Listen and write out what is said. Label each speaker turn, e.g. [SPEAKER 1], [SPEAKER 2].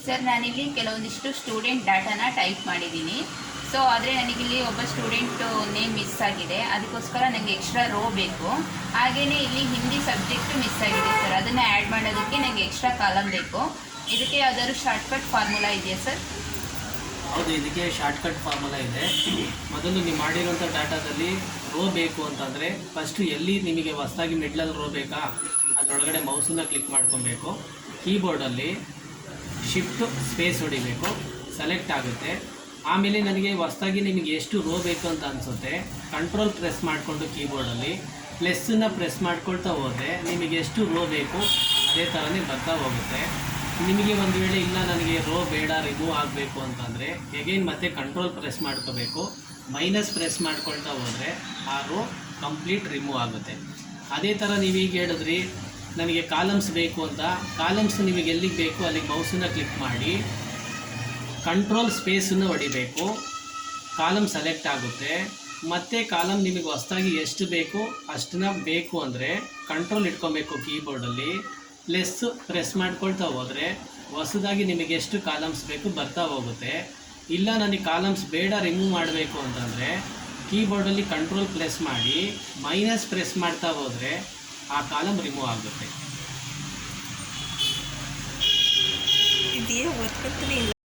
[SPEAKER 1] Sir ನಾನಿಲ್ಲಿ ಕೆಲವೊಂದಿಷ್ಟು student ಡಾಟಾನ type ಮಾಡಿದ್ದೀನಿ. ಸೊ ಆದರೆ ನನಗಿಲ್ಲಿ ಒಬ್ಬ ಸ್ಟೂಡೆಂಟು ನೇಮ್ ಮಿಸ್ ಆಗಿದೆ, ಅದಕ್ಕೋಸ್ಕರ ನನಗೆ ಎಕ್ಸ್ಟ್ರಾ ರೋ ಬೇಕು. ಹಾಗೆಯೇ ಇಲ್ಲಿ ಹಿಂದಿ ಸಬ್ಜೆಕ್ಟು ಮಿಸ್ ಆಗಿದೆ ಸರ್, ಅದನ್ನು ಆ್ಯಡ್ ಮಾಡೋದಕ್ಕೆ ನನಗೆ ಎಕ್ಸ್ಟ್ರಾ ಕಾಲಮ್ ಬೇಕು. ಇದಕ್ಕೆ ಯಾವ್ದಾದ್ರು ಶಾರ್ಟ್ಕಟ್ ಫಾರ್ಮುಲಾ ಇದೆಯಾ ಸರ್?
[SPEAKER 2] ಹೌದು, ಇದಕ್ಕೆ ಶಾರ್ಟ್ಕಟ್ ಫಾರ್ಮುಲಾ ಇದೆ. ಮೊದಲು ನೀವು ಮಾಡಿರೋಂಥ ಡಾಟಾದಲ್ಲಿ ರೋ ಬೇಕು ಅಂತಂದರೆ ಫಸ್ಟು ಎಲ್ಲಿ ನಿಮಗೆ ಹೊಸದಾಗಿ ಮಿಡ್ಲಲ್ಲಿ ರೋ ಬೇಕಾ ಅದರೊಳಗಡೆ ಮೌಸನ್ನು ಕ್ಲಿಕ್ ಮಾಡ್ಕೊಬೇಕು. ಕೀಬೋರ್ಡಲ್ಲಿ ಶಿಫ್ಟ್ ಸ್ಪೇಸ್ ಹೊಡಿಬೇಕು, ಸೆಲೆಕ್ಟ್ ಆಗುತ್ತೆ. ಆಮೇಲೆ ನನಗೆ ಹೊಸದಾಗಿ ನಿಮಗೆ ಎಷ್ಟು ರೋ ಬೇಕು ಅಂತ ಅನಿಸುತ್ತೆ ಕಂಟ್ರೋಲ್ ಪ್ರೆಸ್ ಮಾಡಿಕೊಂಡು ಕೀಬೋರ್ಡಲ್ಲಿ ಪ್ಲಸ್ಸನ್ನು ಪ್ರೆಸ್ ಮಾಡ್ಕೊಳ್ತಾ ಹೋದರೆ ನಿಮಗೆ ಎಷ್ಟು ರೋ ಬೇಕು ಅದೇ ಥರನೇ ಬರ್ತಾ ಹೋಗುತ್ತೆ. ನಿಮಗೆ ಒಂದು ವೇಳೆ ಇಲ್ಲ ನನಗೆ ರೋ ಬೇಡ ರಿಮೂವ್ ಆಗಬೇಕು ಅಂತಂದರೆ ಎಗೈನ್ ಮತ್ತೆ ಕಂಟ್ರೋಲ್ ಪ್ರೆಸ್ ಮಾಡ್ಕೋಬೇಕು, ಮೈನಸ್ ಪ್ರೆಸ್ ಮಾಡ್ಕೊಳ್ತಾ ಹೋದರೆ ಆ ರೋ ಕಂಪ್ಲೀಟ್ ರಿಮೂವ್ ಆಗುತ್ತೆ. ಅದೇ ಥರ ನೀವೀಗ ಹೇಳಿದ್ರಿ ನನಗೆ ಕಾಲಮ್ಸ್ ಬೇಕು ಅಂತ, ಕಾಲಮ್ಸ್ ನಿಮಗೆ ಎಲ್ಲಿಗೆ ಬೇಕು ಅಲ್ಲಿಗೆ ಮೌಸನ್ನು ಕ್ಲಿಕ್ ಮಾಡಿ ಕಂಟ್ರೋಲ್ ಸ್ಪೇಸನ್ನು ಹೊಡಿಬೇಕು, ಕಾಲಮ್ ಸೆಲೆಕ್ಟ್ ಆಗುತ್ತೆ. ಮತ್ತು ಕಾಲಮ್ ನಿಮಗೆ ಹೊಸದಾಗಿ ಎಷ್ಟು ಬೇಕು ಅಷ್ಟನ್ನ ಬೇಕು ಅಂದರೆ ಕಂಟ್ರೋಲ್ ಇಟ್ಕೊಬೇಕು ಕೀಬೋರ್ಡಲ್ಲಿ, ಪ್ಲಸ್ ಪ್ರೆಸ್ ಮಾಡ್ಕೊಳ್ತಾ ಹೋದರೆ ಹೊಸದಾಗಿ ನಿಮಗೆ ಎಷ್ಟು ಕಾಲಮ್ಸ್ ಬೇಕು ಬರ್ತಾ ಹೋಗುತ್ತೆ. ಇಲ್ಲ ನನಗೆ ಕಾಲಮ್ಸ್ ಬೇಡ ರಿಮೂವ್ ಮಾಡಬೇಕು ಅಂತಂದರೆ ಕೀಬೋರ್ಡಲ್ಲಿ ಕಂಟ್ರೋಲ್ ಪ್ರೆಸ್ ಮಾಡಿ ಮೈನಸ್ ಪ್ರೆಸ್ ಮಾಡ್ತಾ ಹೋದರೆ ಆ ಕಾಲಮ್ ರಿಮೂವ್ ಆಗುತ್ತೆ.
[SPEAKER 3] ಇದೇ ಓದ್ಕೊತೀನಿ ಇಲ್ಲ